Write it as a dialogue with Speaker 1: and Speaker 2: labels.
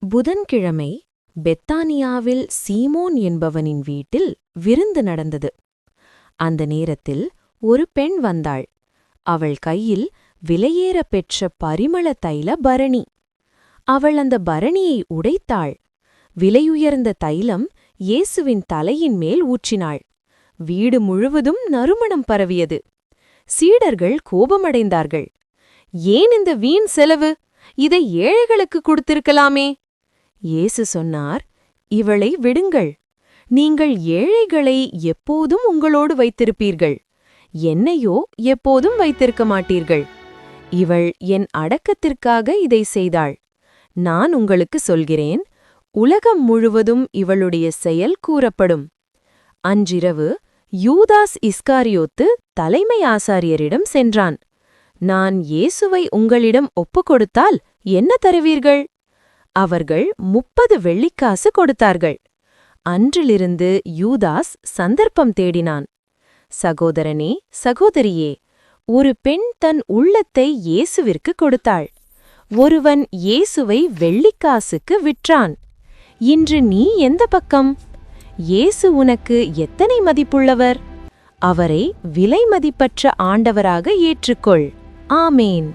Speaker 1: புதன்கிழமை பெத்தானியாவில் சீமோன் என்பவனின் வீட்டில் விருந்து நடந்தது. அந்த நேரத்தில் ஒரு பெண் வந்தாள். அவள் கையில் விலையேறப் பெற்ற பரிமள தைல பரணி. அவள் அந்த பரணியை உடைத்தாள். விலையுயர்ந்த தைலம் இயேசுவின் தலையின் மேல் ஊற்றினாள். வீடு முழுவதும் நறுமணம் பரவியது. சீடர்கள் கோபமடைந்தார்கள். ஏன் இந்த வீண் செலவு? இதை ஏழைகளுக்கு கொடுத்திருக்கலாமே. இயேசு சொன்னார், இவளை விடுங்கள். நீங்கள் ஏழைகளை எப்போதும் உங்களோடு வைத்திருப்பீர்கள், என்னையோ எப்போதும் வைத்திருக்க மாட்டீர்கள். இவள் என் அடக்கத்திற்காக இதை செய்தாள். நான் உங்களுக்கு சொல்கிறேன், உலகம் முழுவதும் இவளுடைய செயல் கூறப்படும். அன்றிரவு யூதாஸ் இஸ்காரியோத்து தலைமை ஆசாரியரிடம் சென்றான். நான் இயேசுவை உங்களிடம் ஒப்புக்கொடுத்தால் என்ன தருவீர்கள்? அவர்கள் 30 வெள்ளிக்காசு கொடுத்தார்கள். அன்றிலிருந்து யூதாஸ் சந்தர்ப்பம் தேடினான். சகோதரனே, சகோதரியே, ஒரு பெண் தன் உள்ளத்தை இயேசுவிற்கு கொடுத்தாள். ஒருவன் இயேசுவை வெள்ளிக்காசுக்கு விற்றான். இன்று நீ எந்த பக்கம்? இயேசு உனக்கு எத்தனை மதிப்புள்ளவர்? அவரை விலைமதிப்பற்ற ஆண்டவராக ஏற்றுக்கொள். ஆமேன்.